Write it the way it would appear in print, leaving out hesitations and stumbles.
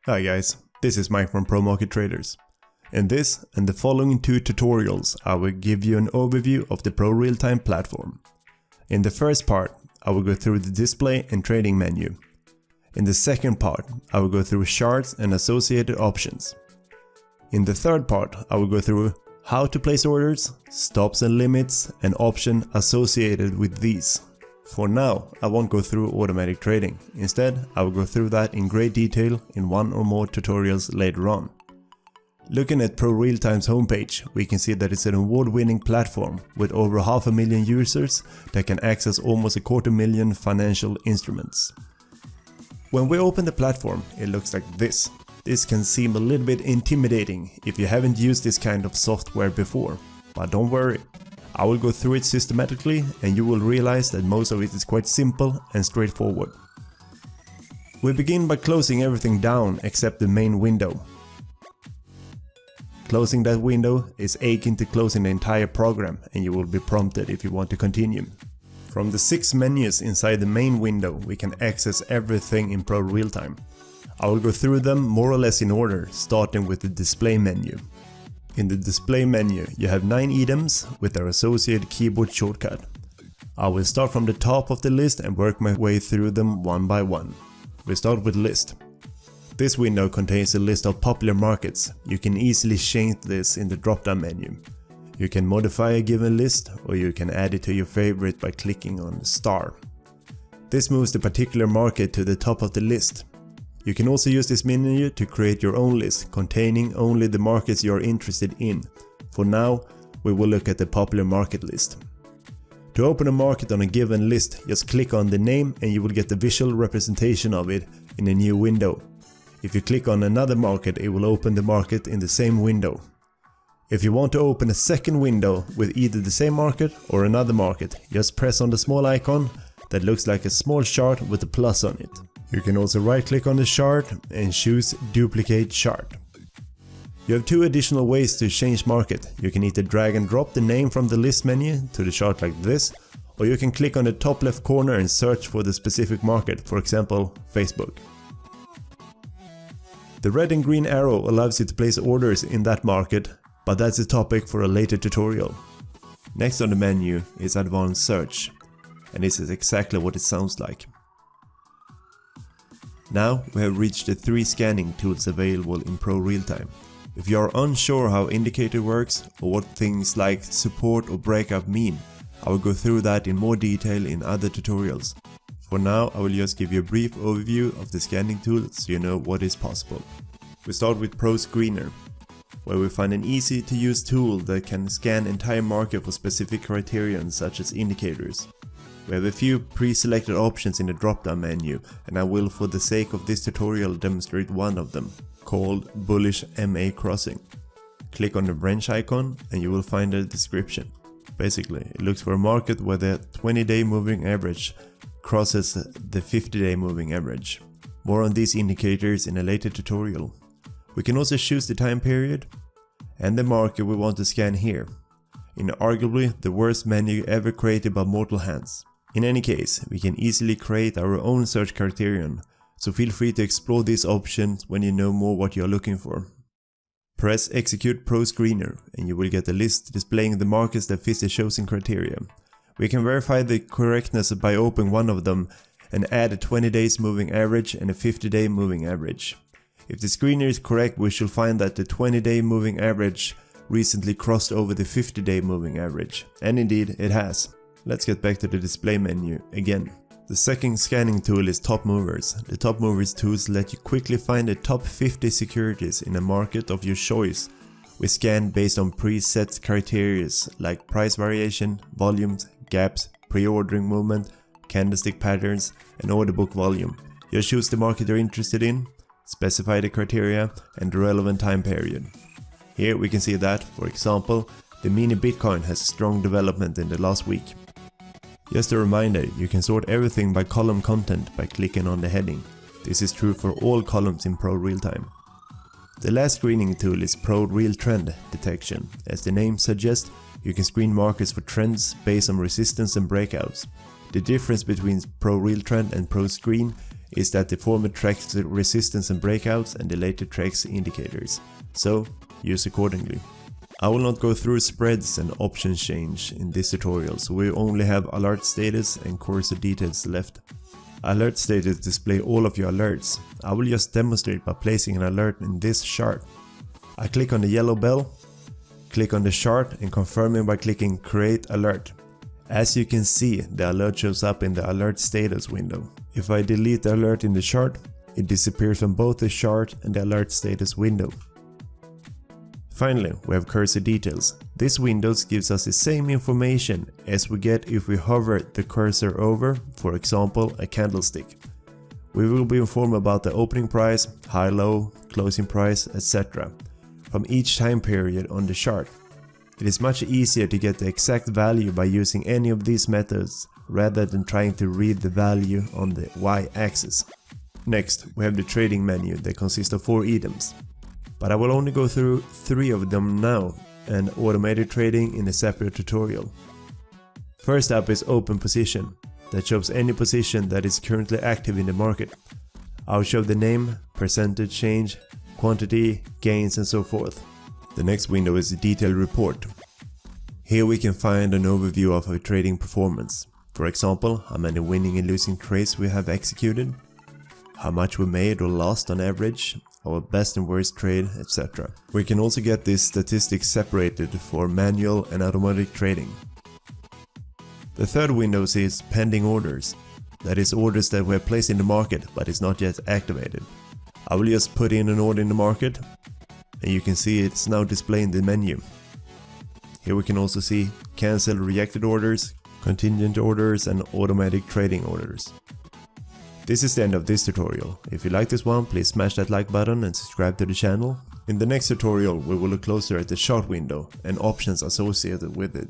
Hi guys, this is Mike from Pro Market Traders. In this and the following two tutorials I will give you an overview of the ProRealTime platform. In the first part I will go through the display and trading menu. In the second part I will go through charts and associated options. In the third part I will go through how to place orders, stops and limits and options associated with these. For now, I won't go through automatic trading. Instead, I will go through that in great detail in one or more tutorials later on. Looking at ProRealTime's homepage, we can see that it's an award-winning platform with over 500,000 users that can access almost 250,000 financial instruments. When we open the platform, it looks like this. This can seem a little bit intimidating if you haven't used this kind of software before, but don't worry. I will go through it systematically and you will realize that most of it is quite simple and straightforward. We begin by closing everything down except the main window. Closing that window is akin to closing the entire program and you will be prompted if you want to continue. From the 6 menus inside the main window we can access everything in ProRealTime. I will go through them more or less in order, starting with the display menu. In the display menu you have 9 items with their associated keyboard shortcut. I will start from the top of the list and work my way through them one by one. We start with list. This window contains a list of popular markets. You can easily change this in the drop-down menu. You can modify a given list or you can add it to your favorite by clicking on the star. This moves the particular market to the top of the list. You can also use this menu to create your own list containing only the markets you are interested in. For now, we will look at the popular market list. To open a market on a given list, just click on the name and you will get the visual representation of it in a new window. If you click on another market, it will open the market in the same window. If you want to open a second window with either the same market or another market, just press on the small icon that looks like a small chart with a plus on it. You can also right click on the chart and choose duplicate chart. You have 2 additional ways to change market. You can either drag and drop the name from the list menu to the chart like this, or you can click on the top left corner and search for the specific market, for example Facebook. The red and green arrow allows you to place orders in that market, but that's a topic for a later tutorial. Next on the menu is advanced search, and this is exactly what it sounds like. Now we have reached the 3 scanning tools available in ProRealTime. If you are unsure how indicator works or what things like support or breakout mean, I will go through that in more detail in other tutorials. For now I will just give you a brief overview of the scanning tool so you know what is possible. We start with Pro Screener, where we find an easy to use tool that can scan entire market for specific criteria such as indicators. We have a few pre-selected options in the drop-down menu and I will for the sake of this tutorial demonstrate one of them, called Bullish MA Crossing. Click on the wrench icon and you will find a description. Basically, it looks for a market where the 20-day moving average crosses the 50-day moving average. More on these indicators in a later tutorial. We can also choose the time period and the market we want to scan here, in arguably the worst menu ever created by mortal hands. In any case, we can easily create our own search criterion, so feel free to explore these options when you know more what you are looking for. Press Execute Pro Screener and you will get a list displaying the markets that fit the chosen criteria. We can verify the correctness by opening one of them and add a 20 days moving average and a 50-day moving average. If the screener is correct, we shall find that the 20-day moving average recently crossed over the 50-day moving average, and indeed it has. Let's get back to the display menu again. The second scanning tool is Top Movers. The Top Movers tools let you quickly find the top 50 securities in a market of your choice. We scan based on preset criteria like price variation, volumes, gaps, pre-ordering movement, candlestick patterns and order book volume. You choose the market you're interested in, specify the criteria and the relevant time period. Here we can see that, for example, the mini Bitcoin has strong development in the last week. Just a reminder, you can sort everything by column content by clicking on the heading. This is true for all columns in ProRealTime. The last screening tool is ProRealTrend Detection. As the name suggests, you can screen markets for trends based on resistance and breakouts. The difference between ProRealTrend and ProScreen is that the former tracks the resistance and breakouts and the later tracks indicators, so use accordingly. I will not go through spreads and option change in this tutorial, so we only have alert status and cursor details left. Alert status display all of your alerts. I will just demonstrate by placing an alert in this chart. I click on the yellow bell, click on the chart and confirming by clicking create alert. As you can see, the alert shows up in the alert status window. If I delete the alert in the chart, it disappears from both the chart and the alert status window. Finally, we have cursor details. This window gives us the same information as we get if we hover the cursor over, for example, a candlestick. We will be informed about the opening price, high low, closing price, etc. from each time period on the chart. It is much easier to get the exact value by using any of these methods rather than trying to read the value on the y-axis. Next, we have the trading menu that consists of 4 items. But I will only go through 3 of them now and automated trading in a separate tutorial. First up is open position, that shows any position that is currently active in the market. I'll show the name, percentage change, quantity, gains and so forth. The next window is the detailed report. Here we can find an overview of our trading performance. For example, how many winning and losing trades we have executed, how much we made or lost on average, our best and worst trade, etc. We can also get these statistics separated for manual and automatic trading. The third window is pending orders. That is orders that were placed in the market but is not yet activated. I will just put in an order in the market and you can see it's now displayed in the menu. Here we can also see cancel rejected orders, contingent orders and automatic trading orders. This is the end of this tutorial. If you like this one, please smash that like button and subscribe to the channel. In the next tutorial we will look closer at the chart window and options associated with it.